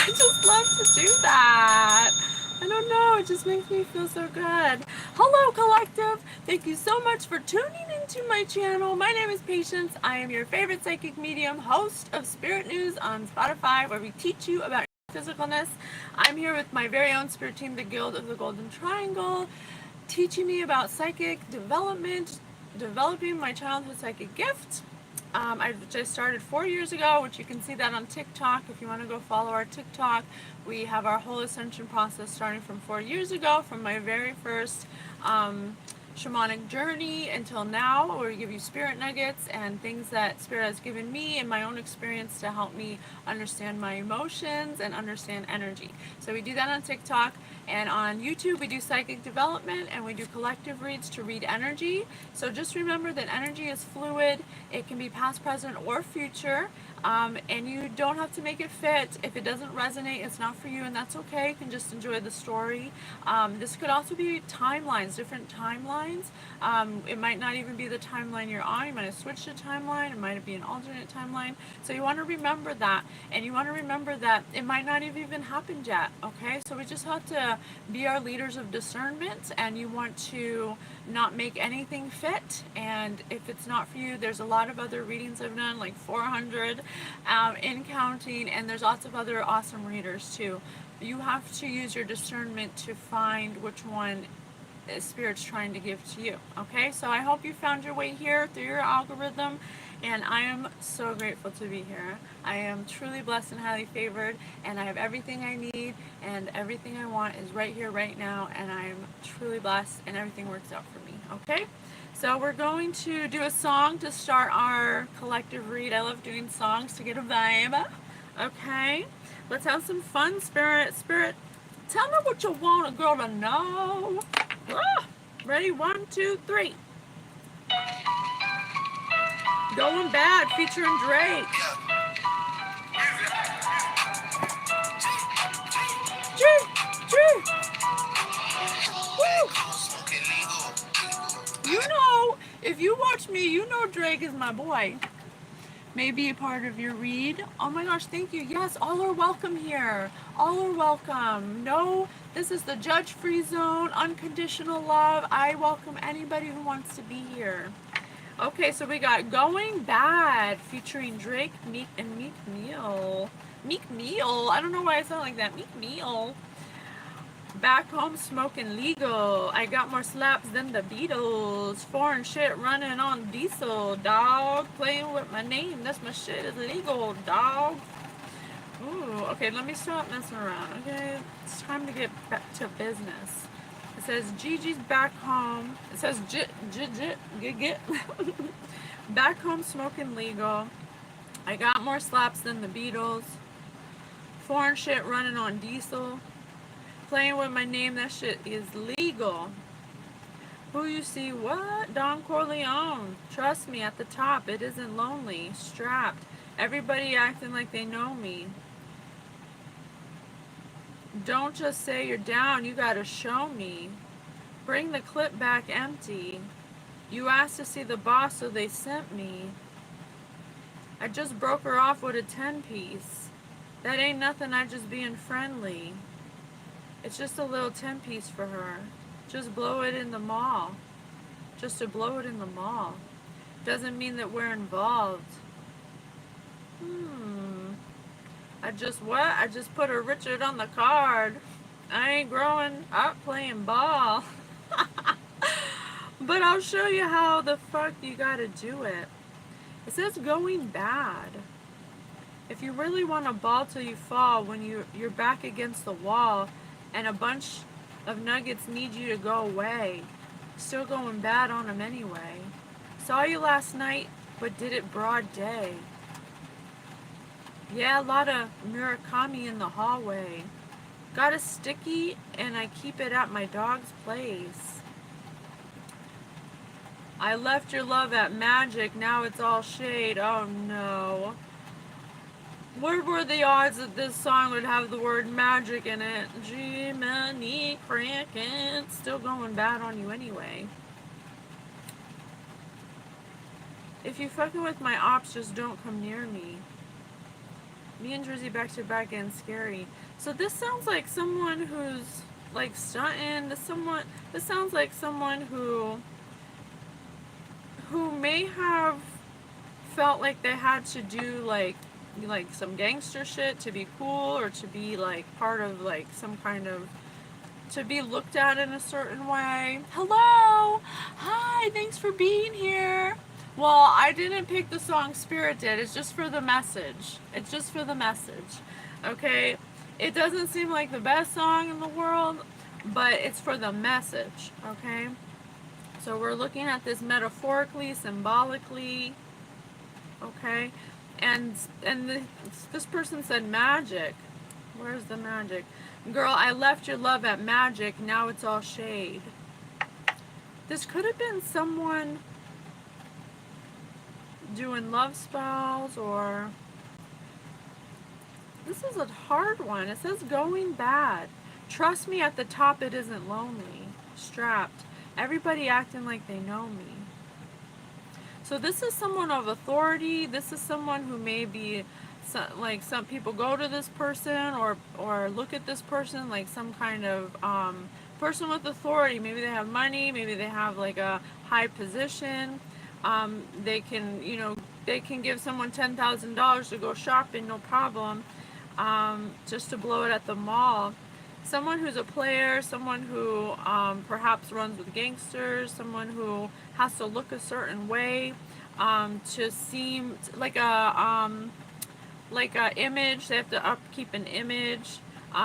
I just love to do that. I don't know, it just makes me feel so good. Hello, collective. Thank you so much for tuning into my channel. My name is Patience. I am your favorite psychic medium, host of Spirit News on Spotify, where we teach you about physicalness. I'm here with my very own spirit team, the Guild of the Golden Triangle, teaching me about psychic development, developing my childhood psychic gift. I just started 4 years ago, which you can see that on TikTok. If you want to go follow our TikTok, we have our whole ascension process starting from 4 years ago, from my very first shamanic journey until now, where we give you spirit nuggets and things that spirit has given me and my own experience to help me understand my emotions and understand energy. So we do that on TikTok, and on YouTube we do psychic development and we do collective reads to read energy. So just remember that energy is fluid. It can be past, present, or future. And you don't have to make it fit. If it doesn't resonate, it's not for you, and that's okay. You can just enjoy the story. This could also be timelines, different timelines. It might not even be the timeline you're on. You might have switched a timeline. It might be an alternate timeline. So you want to remember that, and you want to remember that it might not have even happened yet, okay? So we just have to be our leaders of discernment, and you want to not make anything fit. And if it's not for you, there's a lot of other readings I've done, like 400 in counting, and there's lots of other awesome readers too. You have to use your discernment to find which one Spirit's trying to give to you. Okay, so I hope you found your way here through your algorithm, and I am so grateful to be here. I am truly blessed and highly favored, and I have everything I need, and everything I want is right here, right now, and I am truly blessed, and everything works out for me. Okay, so we're going to do a song to start our collective read. I love doing songs to get a vibe. Okay, let's have some fun, Spirit. Spirit, tell me what you want a girl to know. Ah, ready? 1, 2, 3. Going Bad featuring Drake. Woo. You know, if you watch me, you know Drake is my boy. Maybe a part of your read. Oh my gosh, thank you. Yes, all are welcome here. All are welcome. No, this is the judge-free zone, unconditional love. I welcome anybody who wants to be here. Okay, so we got Going Bad featuring Drake, Meek, and Meek Mill. Meek Mill? I don't know why I sound like that. Meek Mill. Back Home Smoking Legal. I got more slaps than the Beatles. Foreign shit running on diesel, dog. Playing with my name, that's my shit is legal, dog. Ooh, okay, let me stop messing around, okay? It's time to get back to business. It says Gigi's back home. It says get. Back Home Smoking Legal. I got more slaps than the Beatles. Foreign shit running on diesel. Playing with my name, that shit is legal. Who you see what? Don Corleone. Trust me, at the top, it isn't lonely. Strapped. Everybody acting like they know me. Don't just say you're down, you gotta show me. Bring the clip back empty. You asked to see the boss, so they sent me. I just broke her off with a 10-piece. That ain't nothing, I just being friendly. It's just a little 10-piece for her. Just blow it in the mall. Just to blow it in the mall. Doesn't mean that we're involved. I just put a Richard on the card. I ain't growing up playing ball. But I'll show you how the fuck you gotta do it. It says Going Bad. If you really want to ball till you fall, when you're back against the wall, and a bunch of nuggets need you to go away, still going bad on them anyway. Saw you last night, but did it broad day. Yeah, a lot of Murakami in the hallway. Got a sticky, and I keep it at my dog's place. I left your love at Magic, now it's all shade. Oh no. What were the odds that this song would have the word magic in it? G-Money cranking. Still going bad on you anyway. If you fucking with my ops, just don't come near me. Me and Drizzy back to back and scary. So this sounds like someone who's like stunting. This sounds like someone who may have felt like they had to do like some gangster shit to be cool, or to be like part of like some kind of, to be looked at in a certain way. Hello! Hi, thanks for being here. Well, I didn't pick the song, Spirit did. It's just for the message. It's just for the message. Okay? It doesn't seem like the best song in the world, but it's for the message. Okay? So we're looking at this metaphorically, symbolically. Okay? And this person said magic. Where's the magic? Girl, I left your love at magic, now it's all shade. This could have been someone doing love spells, or... This is a hard one. It says going bad. Trust me, at the top it isn't lonely. Strapped. Everybody acting like they know me. So this is someone of authority. This is someone who may be... like some people go to this person or look at this person like some kind of person with authority. Maybe they have money, maybe they have like a high position. They can, you know, they can give someone $10,000 to go shopping, no problem, just to blow it at the mall. Someone who's a player, someone who perhaps runs with gangsters, someone who has to look a certain way, to seem like a image. They have to upkeep an image.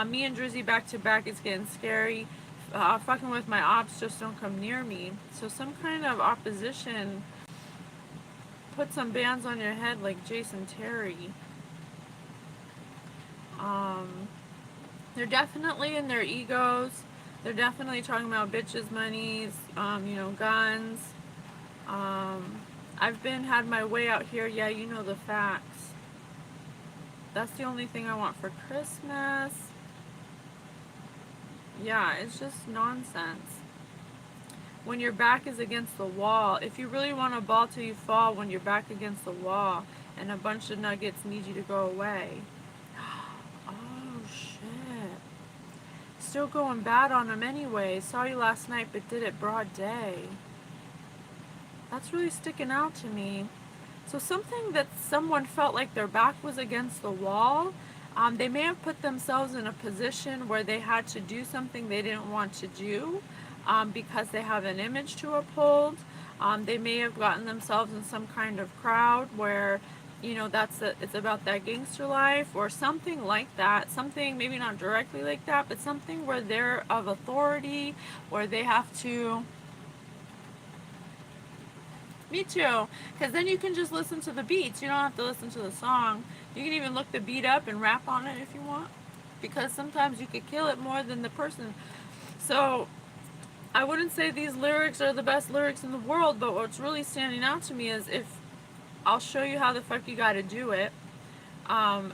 Me and Drizzy back to back is getting scary. Fucking with my ops, just don't come near me. So some kind of opposition. Put some bands on your head like Jason Terry. They're definitely in their egos. They're definitely talking about bitches, monies, you know, guns. I've had my way out here. Yeah, you know the facts. That's the only thing I want for Christmas. Yeah, it's just nonsense. When your back is against the wall, if you really want to ball till you fall, when you're back against the wall and a bunch of nuggets need you to go away. Oh, shit. Still going bad on them anyway. Saw you last night, but did it broad day. That's really sticking out to me. So something that someone felt like their back was against the wall. They may have put themselves in a position where they had to do something they didn't want to do, because they have an image to uphold. They may have gotten themselves in some kind of crowd where, you know, it's about that gangster life or something like that. Something maybe not directly like that, but something where they're of authority, where they have to... Me too, because then you can just listen to the beats. You don't have to listen to the song. You can even look the beat up and rap on it if you want, because sometimes you could kill it more than the person. So I wouldn't say these lyrics are the best lyrics in the world, but what's really standing out to me is, if I'll show you how the fuck you gotta do it.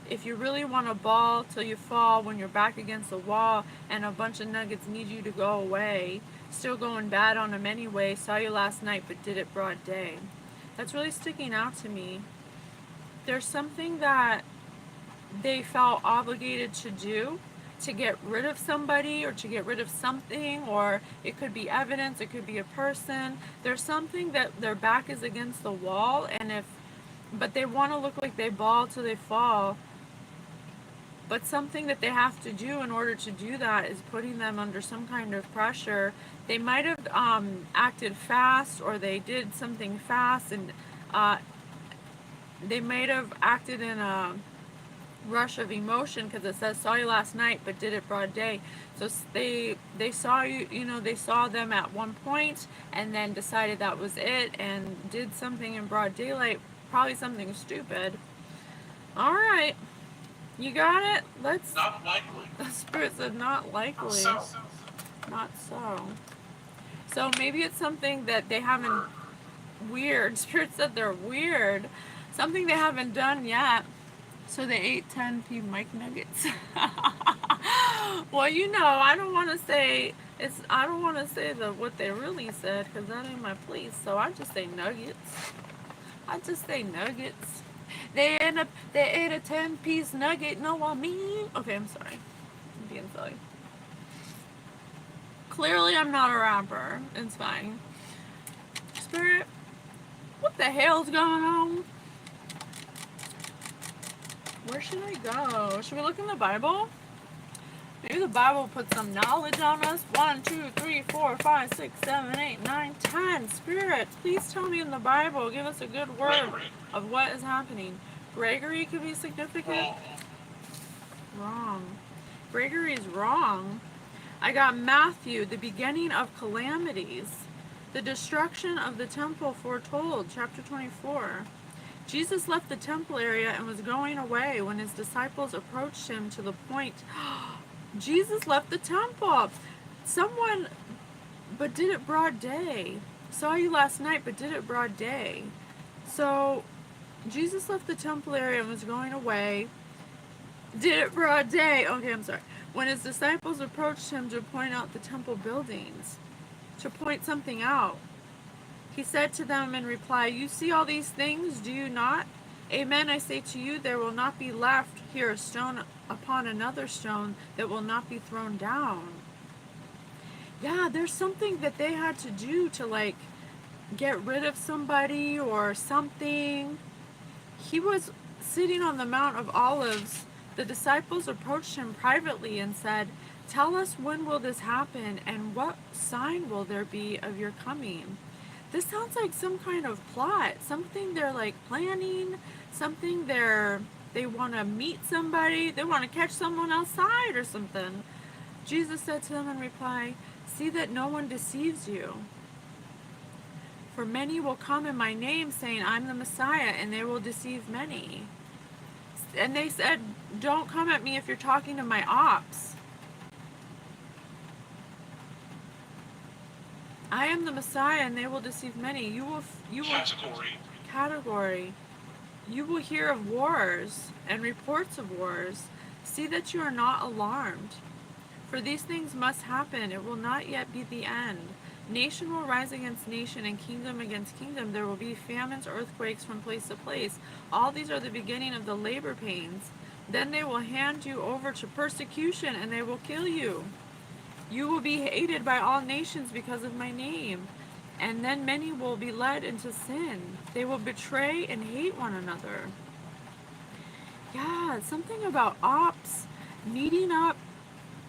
If you really want to ball till you fall when you're back against the wall and a bunch of nuggets need you to go away, still going bad on them anyway, saw you last night but did it broad day. That's really sticking out to me. There's something that they felt obligated to do, to get rid of somebody or to get rid of something, or it could be evidence, it could be a person. There's something that their back is against the wall, but they want to look like they ball till they fall. But something that they have to do in order to do that is putting them under some kind of pressure. They might have acted fast, or they did something fast, and they might have acted in a rush of emotion, because it says saw you last night but did it broad day. So they saw you, you know, they saw them at one point and then decided that was it and did something in broad daylight, probably something stupid. All right, you got it. Let's... Not likely. The Spirit said not likely. Not so. So maybe it's something that they haven't... Weird. Spirit said they're weird. Something they haven't done yet. So they ate 10 Mike nuggets. Well, you know, I don't want to say what they really said, because that ain't my place. So I just say nuggets. I just say nuggets. They ate a 10-piece nugget. No, I mean. Okay, I'm sorry. I'm being silly. Clearly, I'm not a rapper. It's fine. Spirit, what the hell's going on? Where should I go? Should we look in the Bible? Maybe the Bible puts some knowledge on us. 1, 2, 3, 4, 5, 6, 7, 8, 9, 10. Spirit, please tell me in the Bible. Give us a good word of what is happening. Gregory could be significant. Wrong. Gregory is wrong. I got Matthew, the beginning of calamities. The destruction of the temple foretold, chapter 24. Jesus left the temple area and was going away when his disciples approached him to the point. Jesus left the temple. Someone, but did it broad day. Saw you last night, but did it broad day. So, Jesus left the temple area and was going away. Did it broad day. Okay, I'm sorry. When his disciples approached him to point out the temple buildings, to point something out, he said to them in reply, "You see all these things, do you not? Amen, I say to you, there will not be left here a stone upon another stone that will not be thrown down." Yeah, there's something that they had to do to, like, get rid of somebody or something. He was sitting on the Mount of Olives. The disciples approached him privately and said, "Tell us, when will this happen, and what sign will there be of your coming?" This sounds like some kind of plot, something they're like planning, something they want to meet somebody, they want to catch someone outside or something. Jesus said to them in reply, "See that no one deceives you. For many will come in my name saying, 'I'm the Messiah,' and they will deceive many." And they said, "Don't come at me if you're talking to my ops. I am the Messiah, and they will deceive many." You will category. You will hear of wars and reports of wars. See that you are not alarmed. For these things must happen. It will not yet be the end. Nation will rise against nation, and kingdom against kingdom. There will be famines, earthquakes from place to place. All these are the beginning of the labor pains. Then they will hand you over to persecution, and they will kill you. You will be hated by all nations because of my name. And then many will be led into sin. They will betray and hate one another. Yeah, something about ops, meeting up,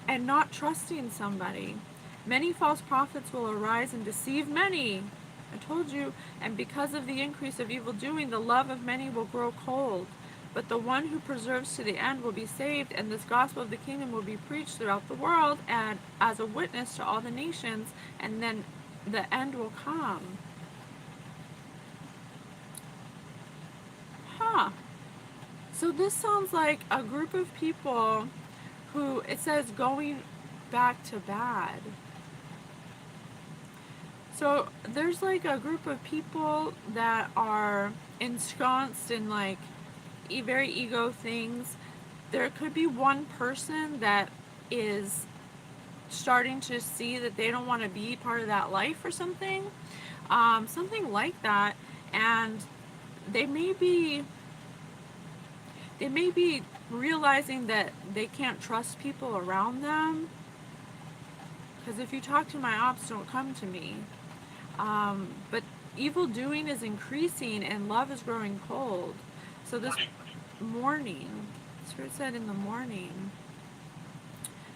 and not trusting somebody. Many false prophets will arise and deceive many. I told you. And because of the increase of evil doing, the love of many will grow cold. But the one who preserves to the end will be saved, and this gospel of the kingdom will be preached throughout the world and as a witness to all the nations, and then the end will come. Huh. So this sounds like a group of people who, it says, going back to bad. So there's like a group of people that are ensconced in like very ego things. There could be one person that is starting to see that they don't want to be part of that life or something. Something like that. And they may be realizing that they can't trust people around them. Because if you talk to my ops, don't come to me. But evil doing is increasing and love is growing cold. So this morning, Spirit said in the morning.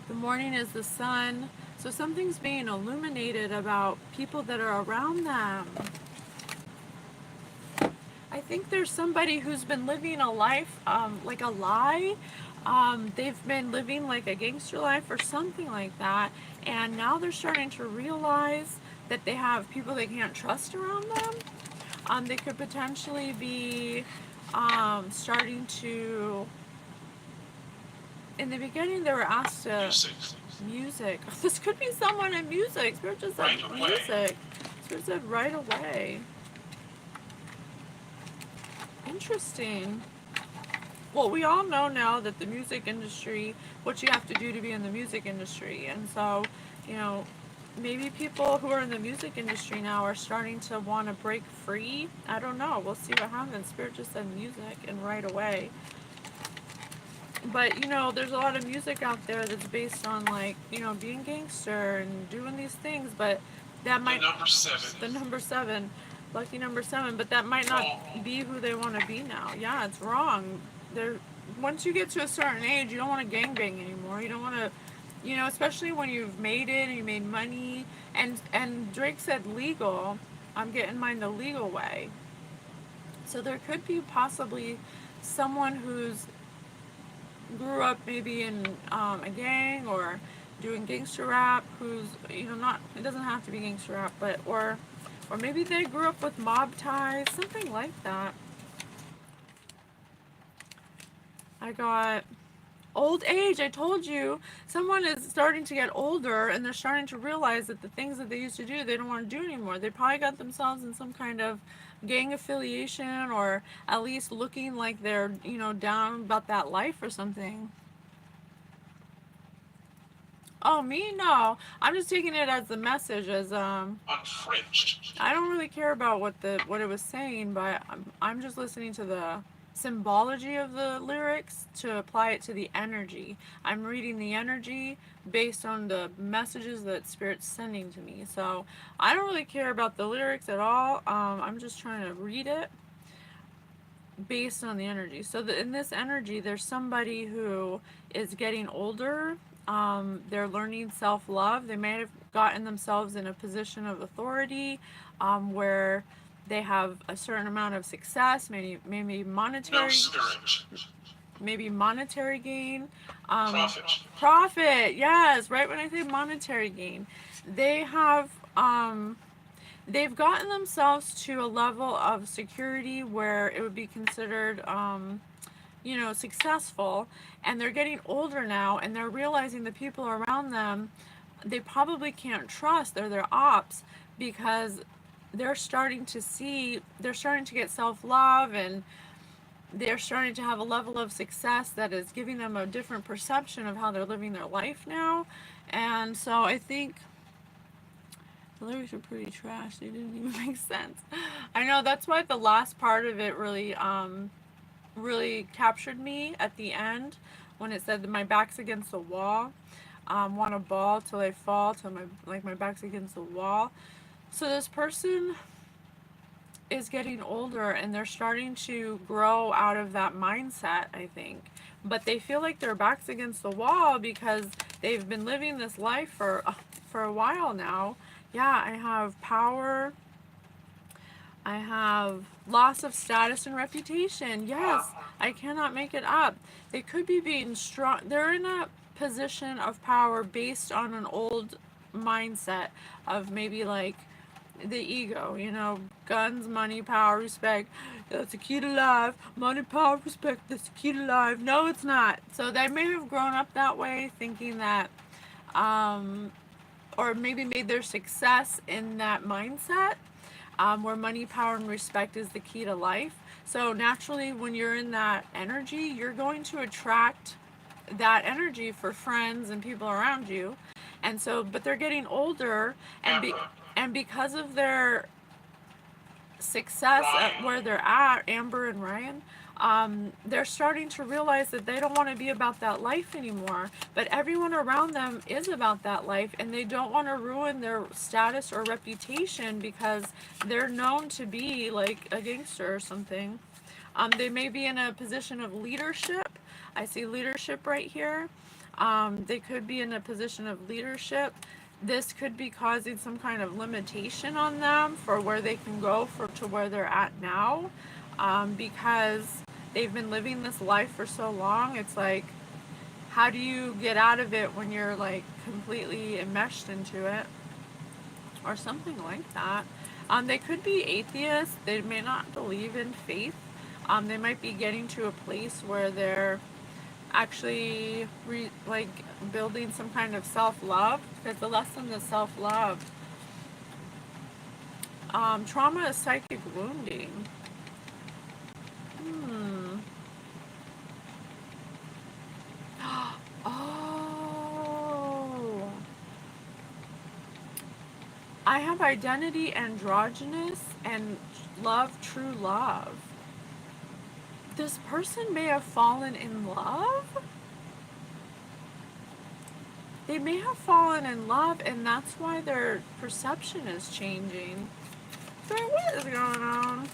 The morning is the sun. So something's being illuminated about people that are around them. I think there's somebody who's been living a life, like a lie. They've been living like a gangster life or something like that. And now they're starting to realize that they have people they can't trust around them. They could potentially be starting to... In the beginning, they were asked to... Music. This could be someone in music. Spirit just said music. Spirit said right away. Interesting. Well, we all know now that the music industry, what you have to do to be in the music industry. And so, you know, maybe people who are in the music industry now are starting to want to break free. I don't know. We'll see what happens. Spirit just said music and right away. But, there's a lot of music out there that's based on, like, being gangster and doing these things, but that might... The number seven. Lucky number seven. But that might not be who they want to be now. Yeah, it's wrong. They're... Once you get to a certain age, you don't want to gangbang anymore. You don't want to... especially when you've made it and you made money. And Drake said legal. I'm getting mine the legal way. So there could be possibly someone who's grew up maybe in a gang or doing gangster rap, who's not, it doesn't have to be gangster rap, but or maybe they grew up with mob ties, something like that. I got old age. I told you, someone is starting to get older and they're starting to realize that the things that they used to do they don't want to do anymore. They probably got themselves in some kind of gang affiliation, or at least looking like they're down about that life or something. Oh, me? No. I'm just taking it as the message, as unfringed. I don't really care about what it was saying, but I'm just listening to the symbology of the lyrics to apply it to the energy. I'm reading the energy based on the messages that Spirit's sending to me. So I don't really care about the lyrics at all. I'm just trying to read it based on the energy. So in this energy, there's somebody who is getting older. They're learning self-love. They may have gotten themselves in a position of authority, where they have a certain amount of success, maybe monetary, maybe monetary gain. Profit, yes, right when I say monetary gain. They have they've gotten themselves to a level of security where it would be considered, successful, and they're getting older now, and they're realizing the people around them, they probably can't trust. They're their ops, because they're starting to get self-love, and they're starting to have a level of success that is giving them a different perception of how they're living their life now. And so I think the lyrics are pretty trash. They didn't even make sense. I know, that's why the last part of it really captured me at the end, when it said that my back's against the wall. Want to ball till I fall, till my back's against the wall. So this person is getting older and they're starting to grow out of that mindset, I think. But they feel like their back's against the wall because they've been living this life for a while now. Yeah, I have power. I have loss of status and reputation. Yes, I cannot make it up. They could be being strong. They're in a position of power based on an old mindset of maybe like the ego, guns, money, power, respect. That's the key to life. Money, power, respect. That's the key to life. No, it's not. So they may have grown up that way, thinking that, or maybe made their success in that mindset, where money, power, and respect is the key to life. So naturally, when you're in that energy, you're going to attract that energy for friends and people around you. And so, but they're getting older, and because of their success at where they're at, Amber and Ryan, they're starting to realize that they don't want to be about that life anymore. But everyone around them is about that life, and they don't want to ruin their status or reputation because they're known to be like a gangster or something. They may be in a position of leadership. I see leadership right here. They could be in a position of leadership. This could be causing some kind of limitation on them for where they can go to where they're at now, because they've been living this life for so long. It's like, how do you get out of it when you're like completely enmeshed into it, or something like that. They could be atheists. They may not believe in faith. They might be getting to a place where they're actually building some kind of self-love, because the lesson is self-love. Trauma is psychic wounding. Oh, I have identity androgynous and love true love. This person may have fallen in love. They may have fallen in love, and that's why their perception is changing. So what is going on?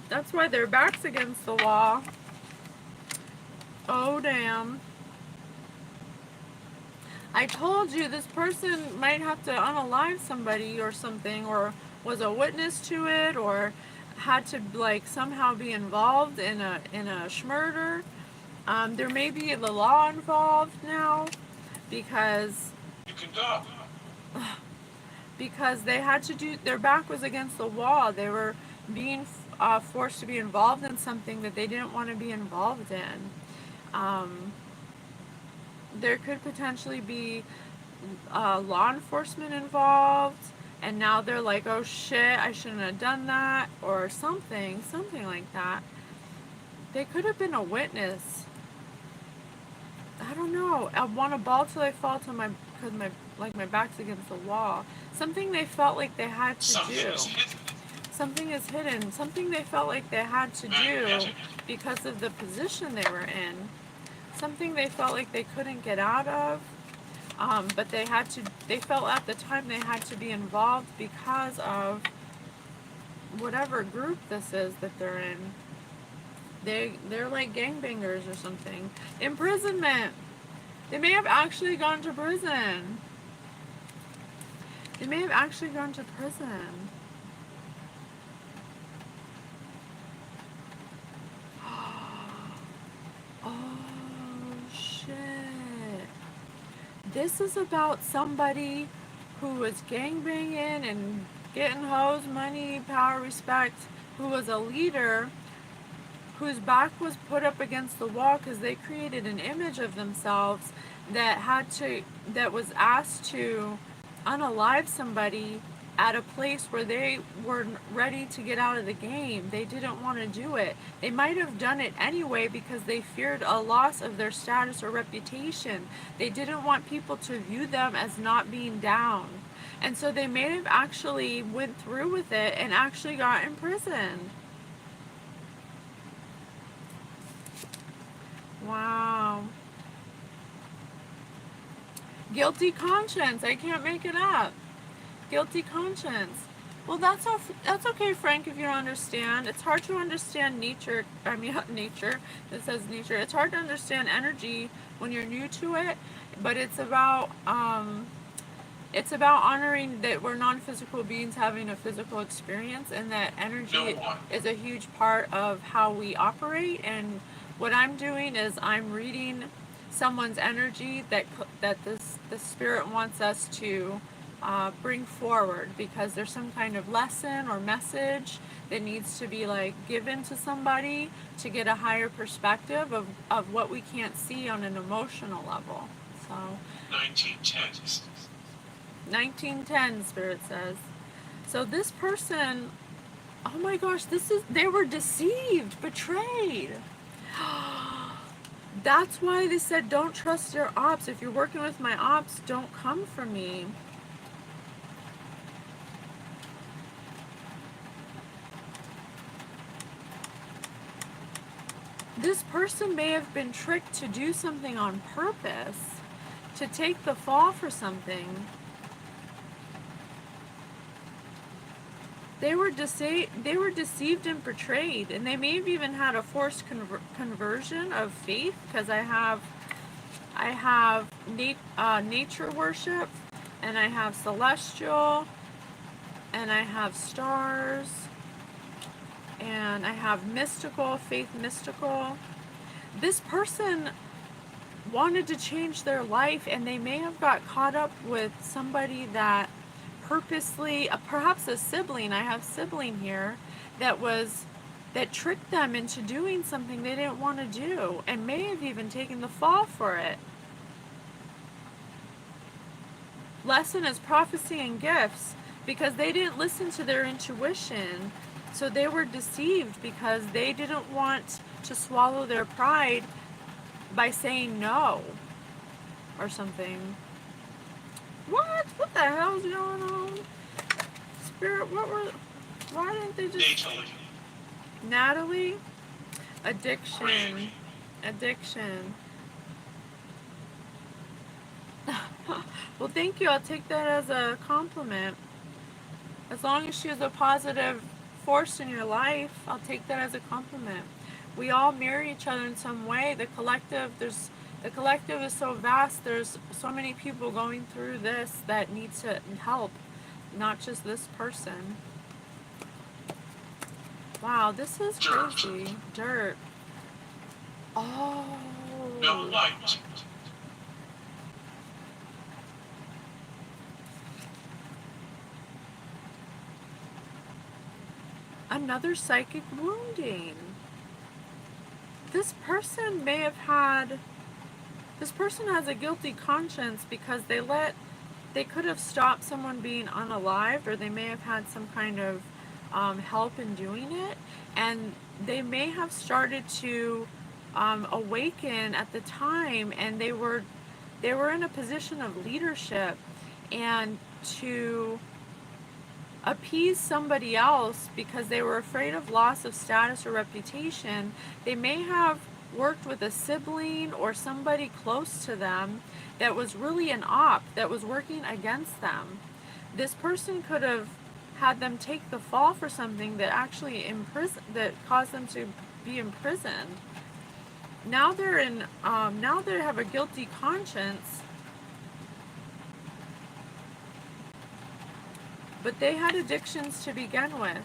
That's why their back's against the wall. Oh, damn. I told you this person might have to unalive somebody or something, or was a witness to it, or had to like somehow be involved in a schmurder. There may be the law involved now because You can go. because they had to do, their back was against the wall. They were being forced to be involved in something that they didn't want to be involved in. There could potentially be law enforcement involved, and now they're like, oh shit, I shouldn't have done that, or something like that. They could have been a witness. I don't know. I want a ball till I fall to because my back's against the wall. Something they felt like they had to do. Something is hidden. Something they felt like they had to do because of the position they were in. Something they felt like they couldn't get out of. But they felt at the time they had to be involved because of whatever group this is that they're in. They're like gangbangers or something. Imprisonment. They may have actually gone to prison. They may have actually gone to prison. Oh, shit. This is about somebody who was gangbanging and getting hoes, money, power, respect, who was a leader, whose back was put up against the wall because they created an image of themselves that was asked to unalive somebody at a place where they were ready to get out of the game. They didn't want to do it. They might have done it anyway because they feared a loss of their status or reputation. They didn't want people to view them as not being down. And so they may have actually went through with it and actually got imprisoned. Wow. Guilty conscience. I can't make it up. Guilty conscience. Well, that's okay, Frank, if you don't understand. It's hard to understand nature. Nature. It says nature. It's hard to understand energy when you're new to it, but it's about honoring that we're non-physical beings having a physical experience, and that energy is a huge part of how we operate. And what I'm doing is I'm reading someone's energy that the spirit wants us to bring forward, because there's some kind of lesson or message that needs to be like given to somebody to get a higher perspective of what we can't see on an emotional level. So 1910 spirit says. So this person, oh my gosh, they were deceived, betrayed. That's why they said don't trust your ops. If you're working with my ops, don't come for me. This person may have been tricked to do something on purpose, to take the fall for something. They were deceived and betrayed, and they may have even had a forced conversion of faith, because I have nature worship, and I have celestial, and I have stars, and I have mystical, faith mystical. This person wanted to change their life, and they may have got caught up with somebody that purposely, perhaps a sibling, I have sibling here, that tricked them into doing something they didn't want to do, and may have even taken the fall for it. Lesson is prophecy and gifts, because they didn't listen to their intuition. So they were deceived because they didn't want to swallow their pride by saying no or something. What the hell's going on? Spirit, why didn't they just... Natalie? Addiction. Addiction. Well, thank you. I'll take that as a compliment. As long as she is a positive force in your life, I'll take that as a compliment. We all mirror each other in some way. The collective is so vast. There's so many people going through this that need to help, not just this person. Wow, this is crazy. Dirt. Oh. No light. Another psychic wounding. This person may have had... This person has a guilty conscience because they could have stopped someone being unalived, or they may have had some kind of help in doing it, and they may have started to awaken at the time, and they were in a position of leadership, and to appease somebody else because they were afraid of loss of status or reputation, they may have worked with a sibling or somebody close to them that was really an op, that was working against them. This person could have had them take the fall for something that actually that caused them to be imprisoned. Now they're in, now they have a guilty conscience, but they had addictions to begin with.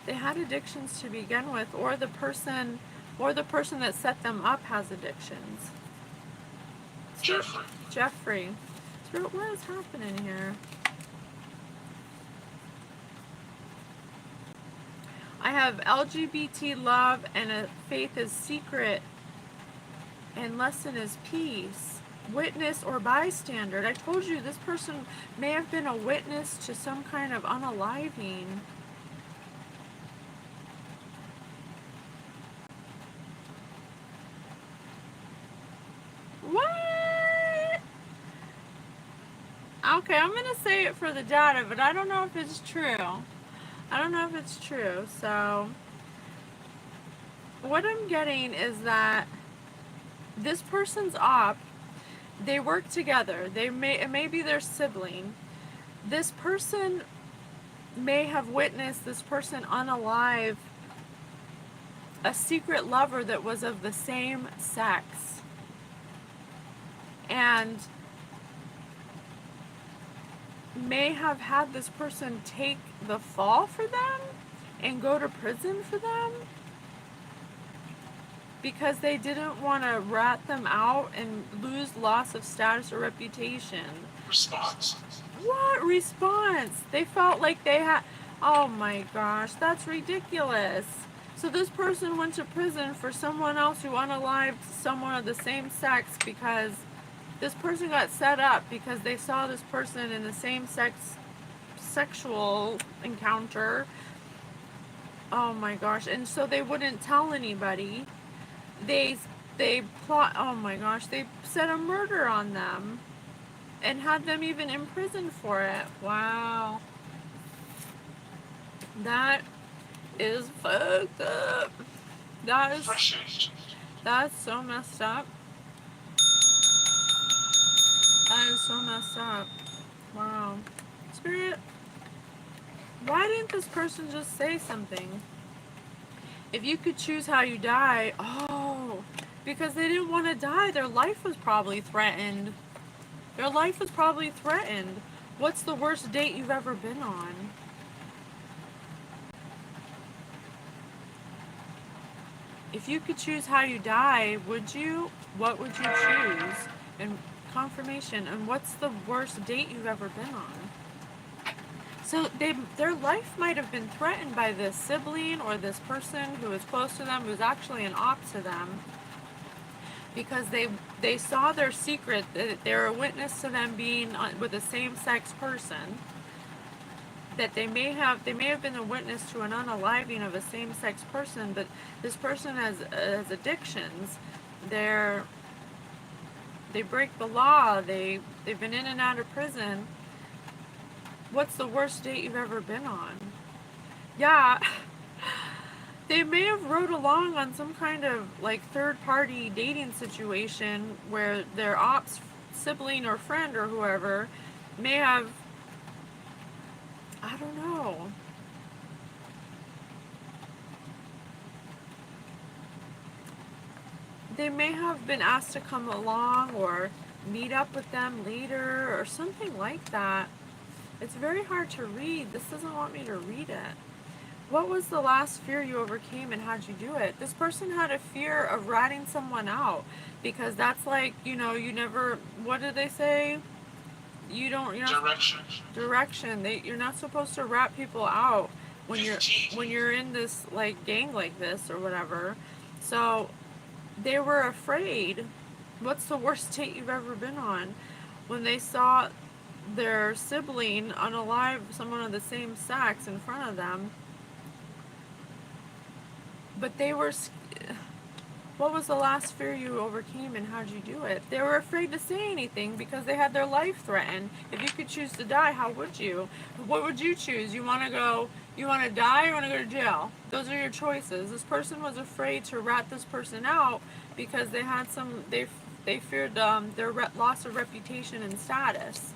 They had addictions to begin with, or the person that set them up has addictions. Jeffrey. Spirit, what is happening here? I have LGBT love, and a faith is secret, and lesson is peace. Witness or bystander. I told you this person may have been a witness to some kind of unaliving. What? Okay, I'm gonna say it for the data, but I don't know if it's true. I don't know if it's true. So what I'm getting is that this person's op, they work together. It may be their sibling. This person may have witnessed this person unalive a secret lover that was of the same sex. And may have had this person take the fall for them and go to prison for them because they didn't want to rat them out and lose loss of status or reputation. Response. What response? They felt like they had... Oh my gosh, that's ridiculous. So this person went to prison for someone else who unalived someone of the same sex because this person got set up because they saw this person in the same sex sexual encounter. Oh my gosh. And so they wouldn't tell anybody. They plot... Oh my gosh, they set a murder on them and had them even imprisoned for it. Wow. That is fucked up. That's so messed up. That is so messed up. Wow. Spirit, why didn't this person just say something? If you could choose how you die... Oh, because they didn't want to die. Their life was probably threatened. Their life was probably threatened. What's the worst date you've ever been on? If you could choose how you die, would you? What would you choose? And confirmation. And what's the worst date you've ever been on? So their life might have been threatened by this sibling or this person who was close to them, who's actually an op to them, because they saw their secret, that they were a witness to them being with a same-sex person, that they may have been a witness to an unaliving of a same-sex person, but this person has addictions. break the law. They've been in and out of prison. What's the worst date you've ever been on? Yeah, they may have rode along on some kind of like third-party dating situation where their ops sibling or friend or whoever may have, I don't know. They may have been asked to come along or meet up with them later or something like that. It's very hard to read. This doesn't want me to read it. What was the last fear you overcame and how'd you do it? This person had a fear of ratting someone out because that's like, you know, you never, what did they say? You're not, direction. You're not supposed to rat people out when you're in this like gang like this or whatever. So they were afraid. What's the worst date you've ever been on? When they saw their sibling unalive, someone of the same sex in front of them. But they were, what was the last fear you overcame and how'd you do it? They were afraid to say anything because they had their life threatened. If you could choose to die, how would you? What would you choose? You want to die or you want to go to jail? Those are your choices. This person was afraid to rat this person out because they had they feared their loss of reputation and status.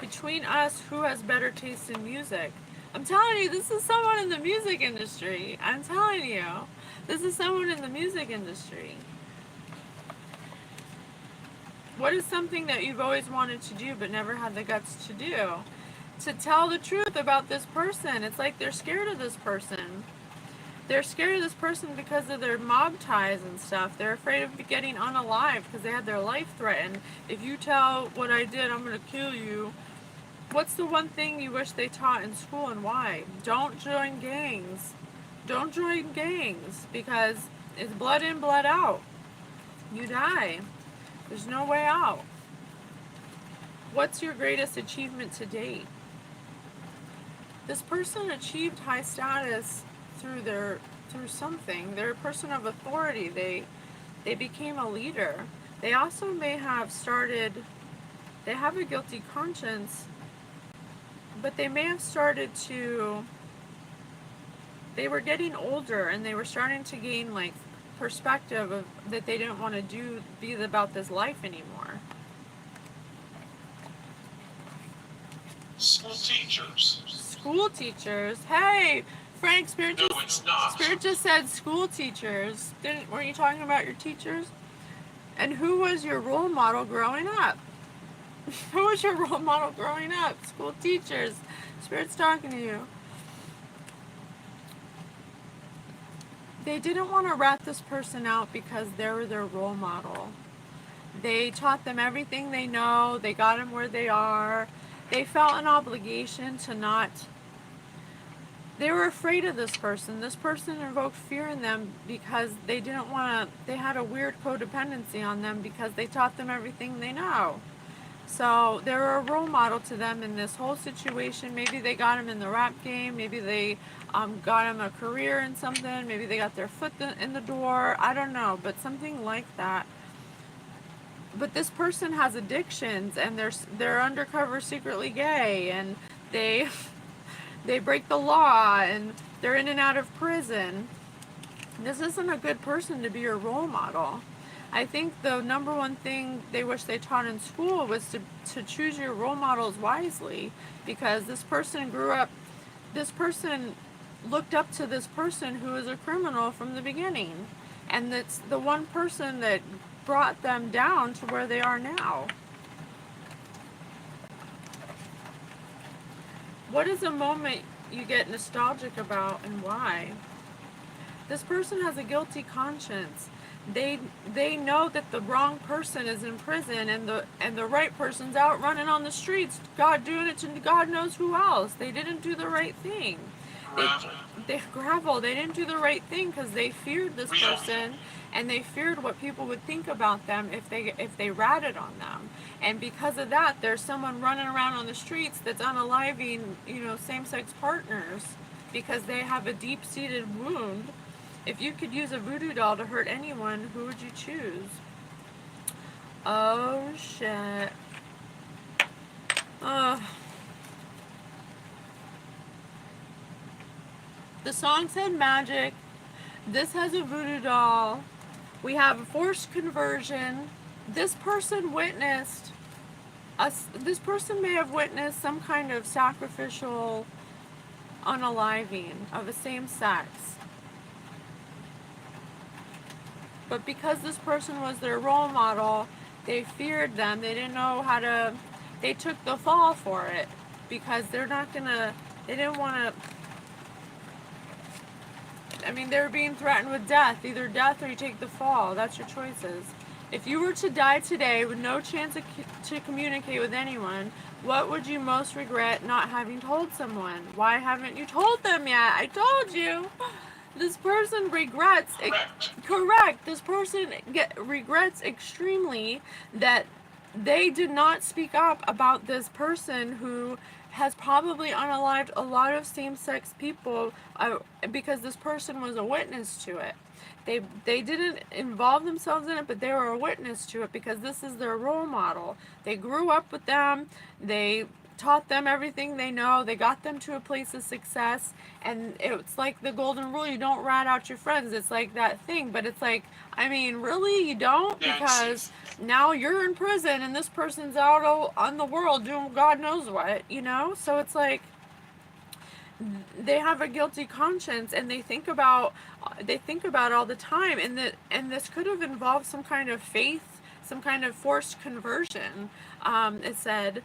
Between us, who has better taste in music? I'm telling you, this is someone in the music industry. I'm telling you, this is someone in the music industry. What is something that you've always wanted to do but never had the guts to do? To tell the truth about this person. It's like they're scared of this person. They're scared of this person because of their mob ties and stuff. They're afraid of getting unalive because they had their life threatened. If you tell what I did, I'm going to kill you. What's the one thing you wish they taught in school and why? Don't join gangs. Don't join gangs because it's blood in, blood out. You die. There's no way out. What's your greatest achievement to date? This person achieved high status through something. They're a person of authority. They became a leader. They also may have they have a guilty conscience, but they may have they were getting older and they were starting to gain like perspective of that they didn't want to be about this life anymore. School teachers. School teachers. Hey, Frank, Spirit No, it's not. Spirit just said school teachers. Weren't you talking about your teachers? And who was your role model growing up? Who was your role model growing up? School teachers. Spirit's talking to you. They didn't want to rat this person out because they were their role model. They taught them everything they know. They got them where they are. They felt an obligation to not. They were afraid of this person. This person invoked fear in them because they didn't want to. They had a weird codependency on them because they taught them everything they know. So they were a role model to them in this whole situation. Maybe they got them in the rap game. Maybe they got them a career in something. Maybe they got their foot in the door. I don't know, but something like that. But this person has addictions, and they're undercover secretly gay, and they break the law, and they're in and out of prison. This isn't a good person to be your role model. I think the number one thing they wish they taught in school was to choose your role models wisely, because this person looked up to this person who is a criminal from the beginning, and that's the one person that brought them down to where they are now. What is a moment you get nostalgic about and why? This person has a guilty conscience. They know that the wrong person is in prison and the right person's out running on the streets, God doing it to God knows who else. They didn't do the right thing. They didn't do the right thing because they feared this person, and they feared what people would think about them if they ratted on them. And because of that, there's someone running around on the streets that's unaliving, same-sex partners because they have a deep-seated wound. If you could use a voodoo doll to hurt anyone, who would you choose? Oh, shit. Ugh. The song said magic. This has a voodoo doll. We have a forced conversion. This person witnessed this person may have witnessed some kind of sacrificial unaliving of the same sex. But because this person was their role model, they feared them. They didn't know how to, they took the fall for it because they're not gonna, they didn't want to, I mean, they were being threatened with death. Either death or you take the fall. That's your choices. If you were to die today with no chance to communicate with anyone, what would you most regret not having told someone? Why haven't you told them yet? I told you. This person regrets. Correct. This person regrets extremely that they did not speak up about this person who has probably unalived a lot of same-sex people because this person was a witness to it. They didn't involve themselves in it, but they were a witness to it because this is their role model. They grew up with them. They taught them everything they know. They got them to a place of success. And it's like the golden rule, you don't rat out your friends. It's like that thing. But it's like, I mean, really? You don't? Because now you're in prison and this person's out on the world doing God knows what, you know? So it's like, they have a guilty conscience and they think about all the time, and this could have involved some kind of faith, some kind of forced conversion. It said,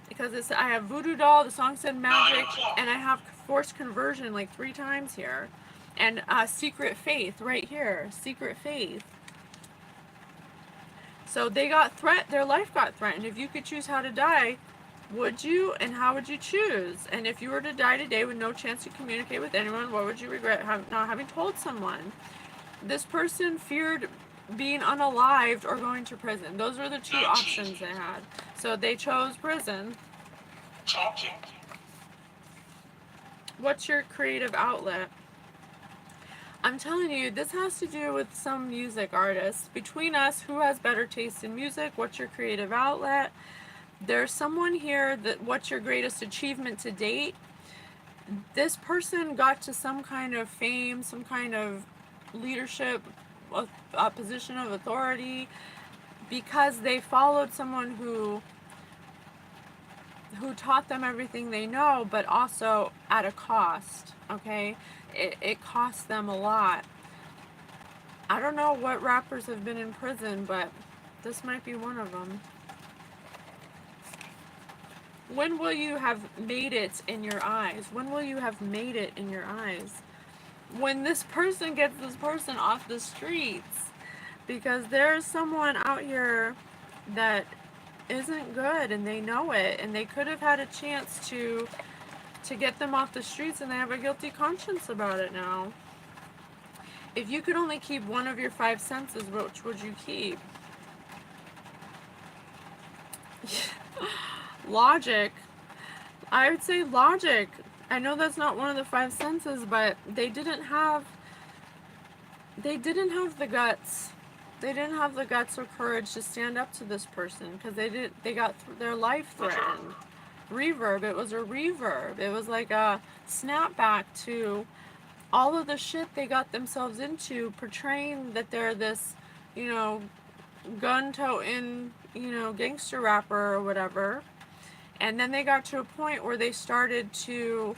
because I have voodoo doll, the song said magic, and I have forced conversion like 3 times here, and secret faith right here, secret faith. So they got their life got threatened. If you could choose how to die, would you, and how would you choose? And if you were to die today with no chance to communicate with anyone, what would you regret not having told someone? This person feared being unalived or going to prison. Those were the 2 options they had. So they chose prison. Talking. What's your creative outlet? I'm telling you, this has to do with some music artists. Between us, who has better taste in music? What's your creative outlet? There's someone here that, what's your greatest achievement to date? This person got to some kind of fame, some kind of leadership, a position of authority, because they followed someone who taught them everything they know, but also at a cost, okay? It cost them a lot. I don't know what rappers have been in prison, but this might be one of them. When will you have made it in your eyes? When will you have made it in your eyes? When this person gets this person off the streets. Because there's someone out here that isn't good and they know it. And they could have had a chance to get them off the streets, and they have a guilty conscience about it now. If you could only keep one of your 5 senses, which would you keep? Logic. I would say logic. I know that's not one of the 5 senses, but they didn't have the guts. They didn't have the guts or courage to stand up to this person because they got their life threatened. Reverb. It was a reverb. It was like a snapback to all of the shit they got themselves into, portraying that they're this, gun-toting, gangster rapper or whatever. And then they got to a point where they started to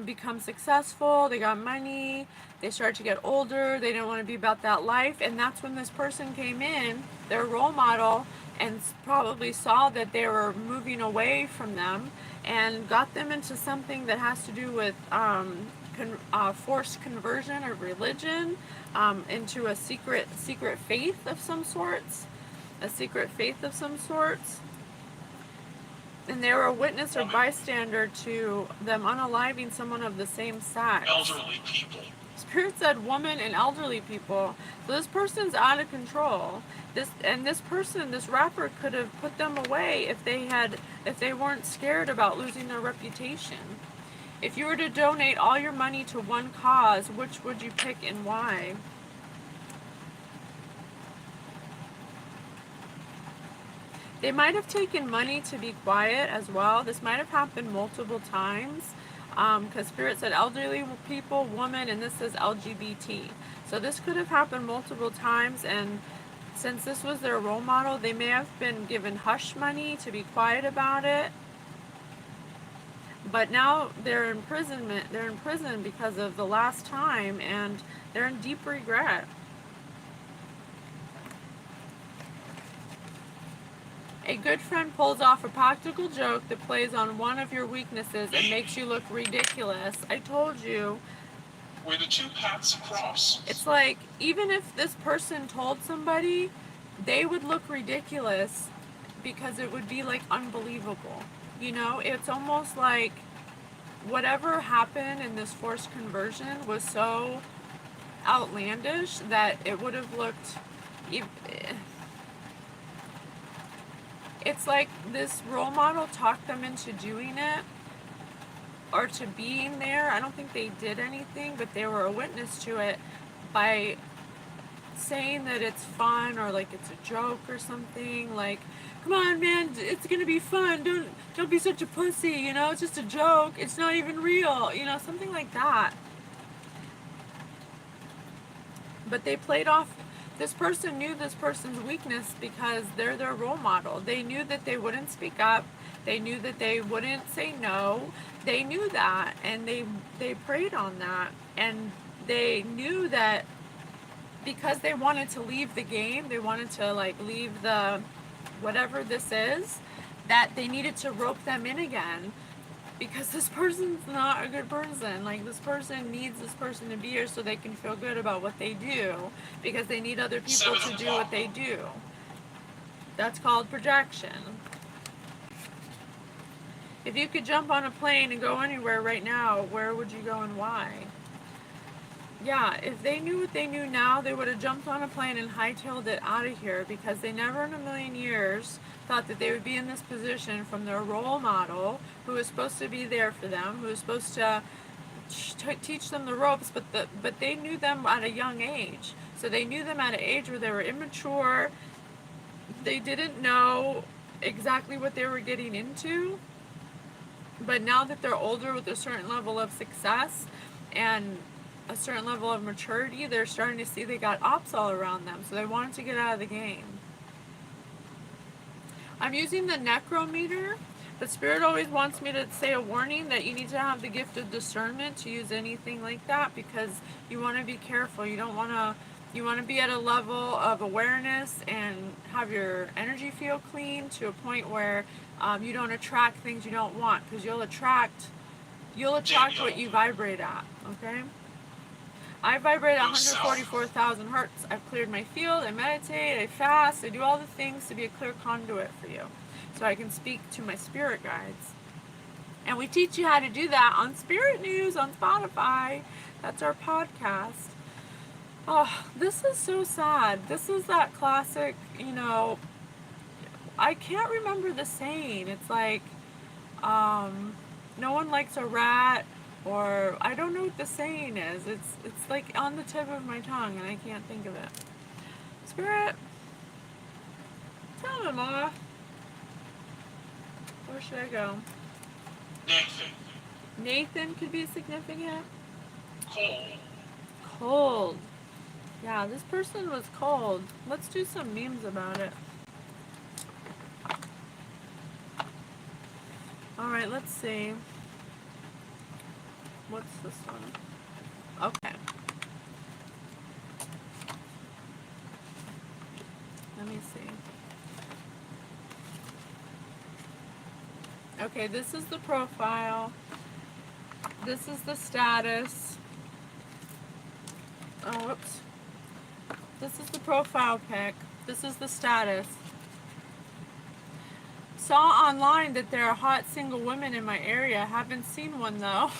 become successful. They got money. They started to get older. They didn't want to be about that life. And that's when this person came in, their role model, and probably saw that they were moving away from them and got them into something that has to do with forced conversion of religion, into a secret faith of some sorts. A secret faith of some sorts. And they were a witness or bystander to them unaliving someone of the same sex. Elderly people. Spirit said woman and elderly people. So this person's out of control. This rapper could have put them away if they weren't scared about losing their reputation. If you were to donate all your money to one cause, which would you pick and why? They might have taken money to be quiet as well. This might have happened multiple times, because Spirit said elderly people, woman, and this says LGBT. So this could have happened multiple times, and since this was their role model, they may have been given hush money to be quiet about it. But now they're in prison because of the last time, and they're in deep regret. A good friend pulls off a practical joke that plays on one of your weaknesses and makes you look ridiculous. I told you. Where the two paths cross. It's like, even if this person told somebody, they would look ridiculous because it would be like unbelievable. You know, it's almost like whatever happened in this forced conversion was so outlandish that it would have looked. It's like this role model talked them into doing it or to being there. I don't think they did anything, but they were a witness to it by saying that it's fun or like it's a joke or something. Like, come on, man, it's gonna be fun. Don't be such a pussy. You know, it's just a joke. It's not even real. You know, something like that. But they played off. This person knew this person's weakness because they're their role model. They knew that they wouldn't speak up. They knew that they wouldn't say no. They knew that, and they preyed on that. And they knew that because they wanted to leave the game, they wanted to like leave the whatever this is, that they needed to rope them in again. Because this person's not a good person. Like, this person needs this person to be here so they can feel good about what they do. Because they need other people to do what they do. That's called projection. If you could jump on a plane and go anywhere right now, where would you go and why? Yeah, if they knew what they knew now, they would have jumped on a plane and hightailed it out of here, because they never in a million years thought that they would be in this position from their role model, who was supposed to be there for them, who was supposed to teach them the ropes, but they knew them at a young age. So they knew them at an age where they were immature. They didn't know exactly what they were getting into. But now that they're older with a certain level of success and a certain level of maturity, they're starting to see they got ops all around them. So they wanted to get out of the game. I'm using the necrometer, but Spirit always wants me to say a warning that you need to have the gift of discernment to use anything like that, because you want to be careful. You don't want to, you want to be at a level of awareness and have your energy feel clean to a point where you don't attract things you don't want, because you'll attract what you vibrate at, okay? I vibrate at 144,000 hertz. I've cleared my field, I meditate, I fast, I do all the things to be a clear conduit for you, so I can speak to my spirit guides. And we teach you how to do that on Spirit News on Spotify. That's our podcast. Oh, this is so sad. This is that classic, you know, I can't remember the saying. It's like, no one likes a rat, or I don't know what the saying is. It's like on the tip of my tongue and I can't think of it. Spirit, tell me more. Where should I go? Nathan. Nathan could be significant. Cold. Cold. Yeah, this person was cold. Let's do some memes about it. Alright, let's see. What's this one? Okay. Let me see. Okay, this is the profile. This is the status. Oh, whoops. This is the profile pic. This is the status. Saw online that there are hot single women in my area. Haven't seen one though.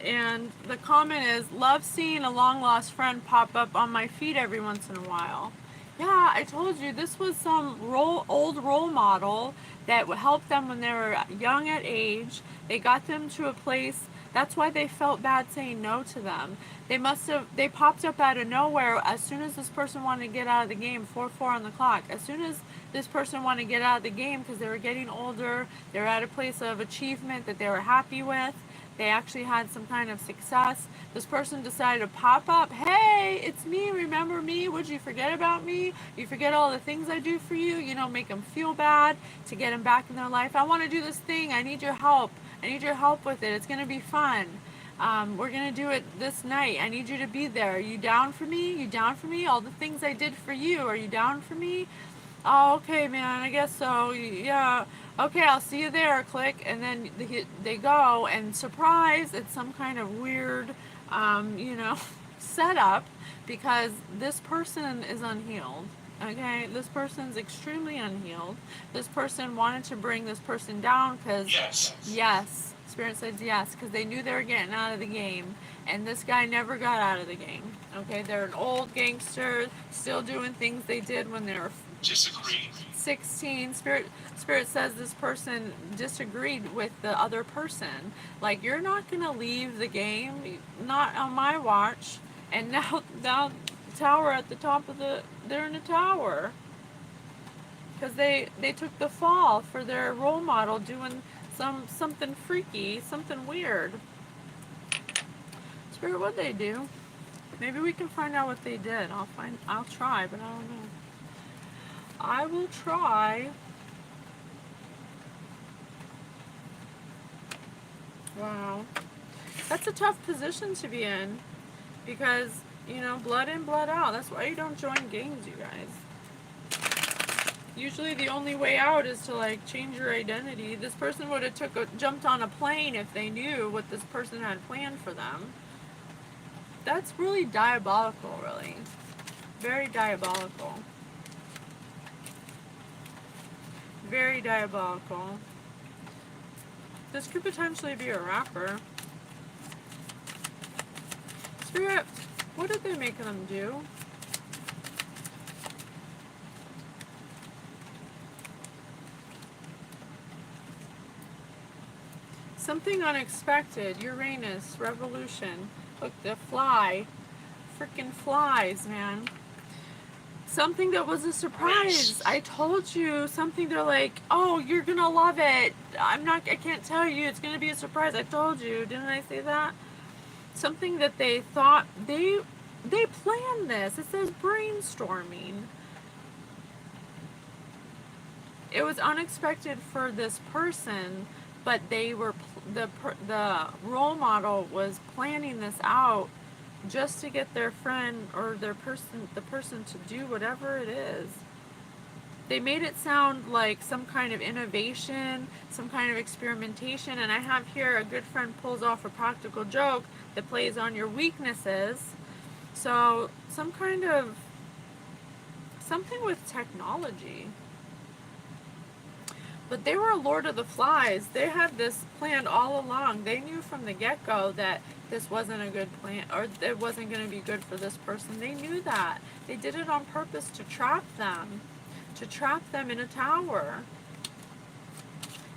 And the comment is, love seeing a long lost friend pop up on my feed every once in a while. Yeah, I told you, this was some old role model that would help them when they were young at age. They got them to a place That's why they felt bad saying no to them. They popped up out of nowhere as soon as this person wanted to get out of the game, 4 on the clock. As soon as this person wanted to get out of the game because they were getting older, they were at a place of achievement that they were happy with, they actually had some kind of success. This person decided to pop up. Hey, it's me. Remember me? Would you forget about me? You forget all the things I do for you? You know, make them feel bad to get them back in their life. I want to do this thing. I need your help. I need your help with it. It's going to be fun. We're going to do it this night. I need you to be there. Are you down for me? You down for me? All the things I did for you. Are you down for me? Oh, okay, man. I guess so. Yeah. Okay, I'll see you there. Click. And then they go, and surprise, it's some kind of weird, you know, setup because this person is unhealed. Okay, this person's extremely unhealed. This person wanted to bring this person down because, yes, Spirit says yes, because they knew they were getting out of the game. And this guy never got out of the game. Okay, they're an old gangster, still doing things they did when they were Disagree. 16. Spirit says this person disagreed with the other person. Like, you're not gonna leave the game, not on my watch. And now tower at the top of they're in a tower because they took the fall for their role model doing something freaky, something weird. Spirit, what'd they do? Maybe we can find out what they did. I'll try, but I don't know. I will try. Wow. That's a tough position to be in because, you know, blood in, blood out. That's why you don't join gangs, you guys. Usually the only way out is to, like, change your identity. This person would have jumped on a plane if they knew what this person had planned for them. That's really diabolical, really. Very diabolical. Very diabolical. This could potentially be a rapper. Spirit, what did they make them do? Something unexpected. Uranus, revolution. Look, the fly. Freaking flies, man. Something that was a surprise. I told you. Something they're like, oh, you're gonna love it. I can't tell you. It's gonna be a surprise. I told you. Didn't I say that? Something that they thought they planned this. It says brainstorming. It was unexpected for this person, but they were the role model was planning this out just to get their friend or the person to do whatever it is. They made it sound like some kind of innovation, some kind of experimentation, and I have here a good friend pulls off a practical joke that plays on your weaknesses. So something with technology. But they were a Lord of the Flies. They had this planned all along. They knew from the get-go that this wasn't a good plan, or it wasn't going to be good for this person. They knew that. They did it on purpose to trap them in a tower,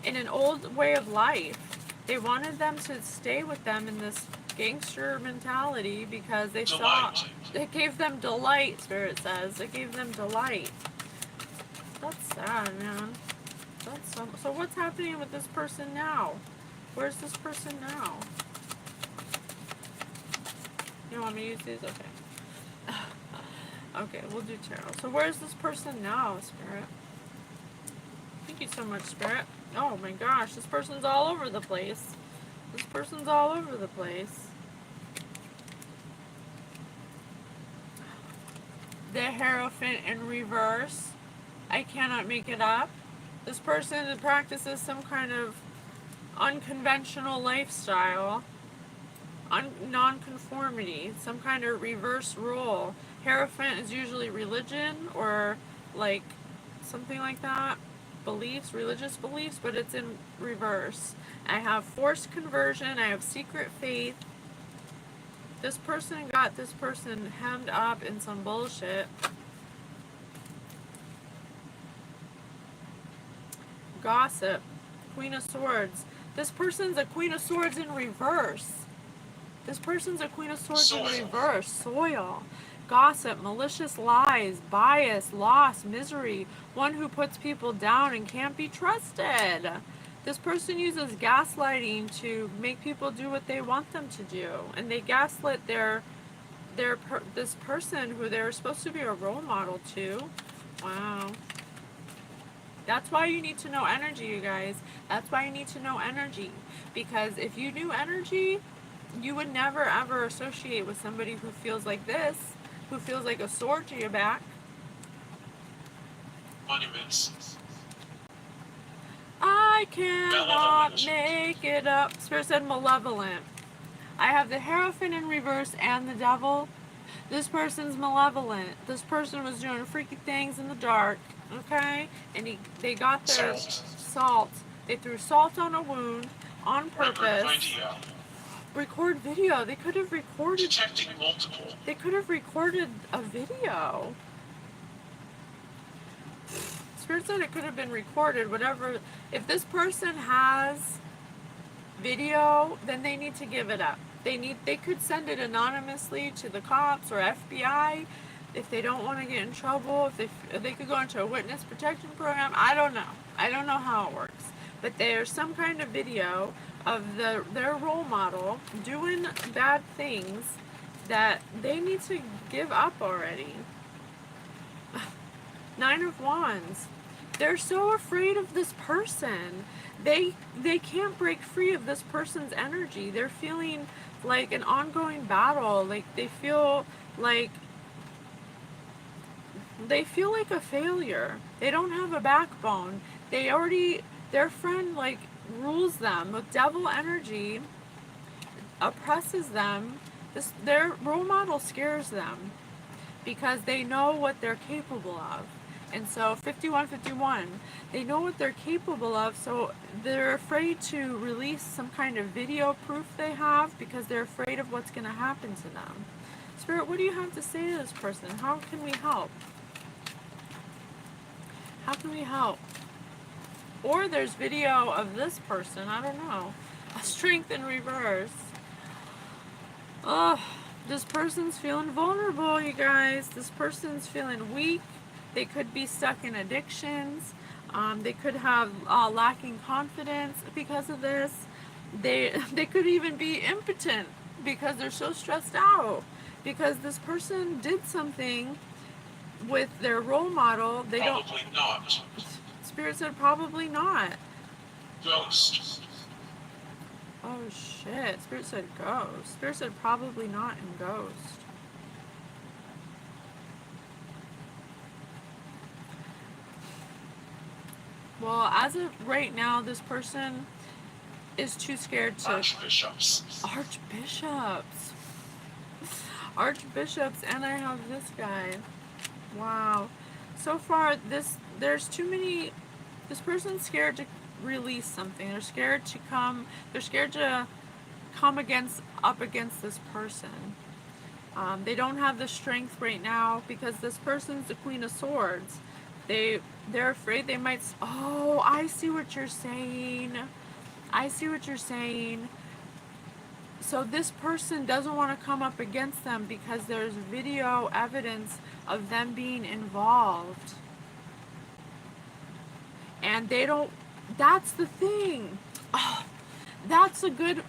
in an old way of life. They wanted them to stay with them in this gangster mentality because they saw it gave them delight. Spirit says it gave them delight. That's sad, man. So what's happening with this person now? Where's this person now? You want me to use these? Okay. Okay, we'll do tarot. So where's this person now, Spirit? Thank you so much, Spirit. Oh my gosh, this person's all over the place. This person's all over the place. The Hierophant in reverse. I cannot make it up. This person practices some kind of unconventional lifestyle, non-conformity, some kind of reverse role. Hierophant is usually religion or like something like that, beliefs, religious beliefs, but it's in reverse. I have forced conversion, I have secret faith. This person got this person hemmed up in some bullshit. Gossip, Queen of Swords. This person's a Queen of Swords in reverse. This person's a Queen of Swords in Soil. reverse. Soil. Gossip, malicious lies, bias, loss, misery. One who puts people down and can't be trusted. This person uses gaslighting to make people do what they want them to do. And they gaslit this person who they're supposed to be a role model to. Wow. That's why you need to know energy, you guys. That's why you need to know energy. Because if you knew energy, you would never ever associate with somebody who feels like this, who feels like a sword to your back. Monuments. I cannot make it up. Spirit said malevolent. I have the Hierophant in reverse and the devil. This person's malevolent. This person was doing freaky things in the dark, okay? And they got their salt. They threw salt on a wound on purpose. Record video. They could have recorded. Detecting multiple. They could have recorded a video. Spirit said it could have been recorded. Whatever. If this person has video, then they need to give it up. They could send it anonymously to the cops or FBI if they don't want to get in trouble. If they could go into a witness protection program. I don't know. I don't know how it works. But there's some kind of video of their role model doing bad things that they need to give up already. 9 of Wands. They're so afraid of this person. They can't break free of this person's energy. They're feeling like an ongoing battle. Like they feel like a failure. They don't have a backbone. Their friend like rules them with devil energy, oppresses them. Their role model scares them because they know what they're capable of. And so 5151, they know what they're capable of, so they're afraid to release some kind of video proof they have because they're afraid of what's going to happen to them. Spirit, what do you have to say to this person? How can we help? How can we help? Or there's video of this person, I don't know. A strength in reverse. Ugh, this person's feeling vulnerable, you guys. This person's feeling weak. They could be stuck in addictions. They could have lacking confidence because of this. They could even be impotent because they're so stressed out. Because this person did something with their role model. Probably not. Spirit said probably not. Ghost. Oh shit. Spirit said ghost. Spirit said probably not and ghost. Well, as of right now, this person is too scared to... Archbishops. Archbishops. Archbishops, and I have this guy. Wow. So far, there's too many... This person's scared to release something. They're scared to come up against this person. They don't have the strength right now because this person's the Queen of Swords. They're afraid they might... Oh, I see what you're saying. I see what you're saying. So this person doesn't want to come up against them because there's video evidence of them being involved. And they don't... That's the thing. Oh, that's a good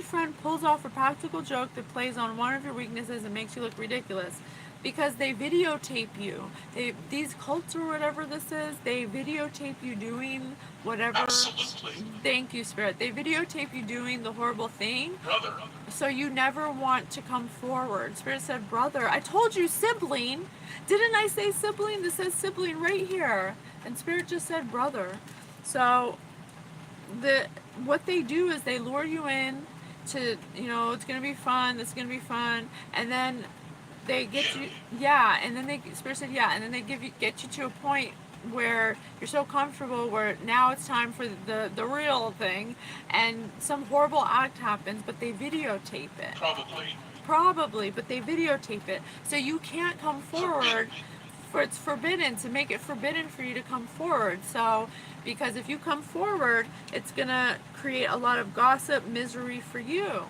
friend pulls off a practical joke that plays on one of your weaknesses and makes you look ridiculous. Because they videotape you. These cults or whatever this is, they videotape you doing whatever. Absolutely. Thank you, Spirit. They videotape you doing the horrible thing. Brother. So you never want to come forward. Spirit said brother. I told you sibling. Didn't I say sibling? This says sibling right here. And Spirit just said brother. So what they do is they lure you in to, it's going to be fun. This is going to be fun. And then they get you, and then Spirit said, and then they get you to a point where you're so comfortable where now it's time for the real thing, and some horrible act happens, but they videotape it. Probably, but they videotape it, so you can't come forward it's forbidden, to make it forbidden for you to come forward. So, because if you come forward, it's gonna create a lot of gossip, misery for you,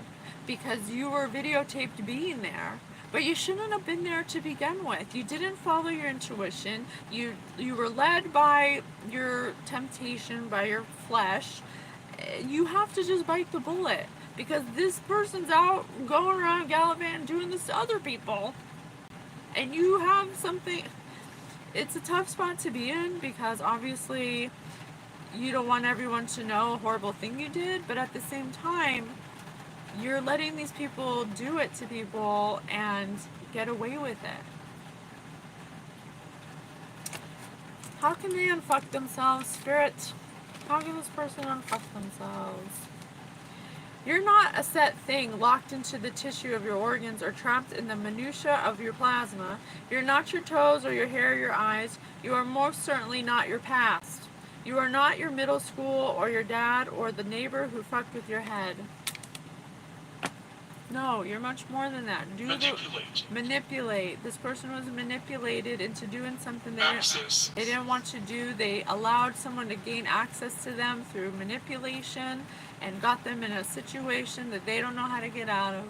because you were videotaped being there. But you shouldn't have been there to begin with. You didn't follow your intuition. You were led by your temptation, by your flesh. You have to just bite the bullet, because this person's out going around gallivanting doing this to other people, and you have something. It's a tough spot to be in, because obviously you don't want everyone to know a horrible thing you did, but at the same time, you're letting these people do it to people and get away with it. How can they unfuck themselves, Spirit? How can this person unfuck themselves? You're not a set thing locked into the tissue of your organs or trapped in the minutia of your plasma. You're not your toes or your hair or your eyes. You are most certainly not your past. You are not your middle school or your dad or the neighbor who fucked with your head. No, you're much more than that. Manipulate. This person was manipulated into doing something they didn't want to do. They allowed someone to gain access to them through manipulation and got them in a situation that they don't know how to get out of.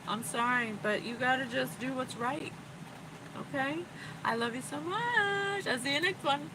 I'm sorry, but you gotta just do what's right. Okay? I love you so much. I'll see you next one.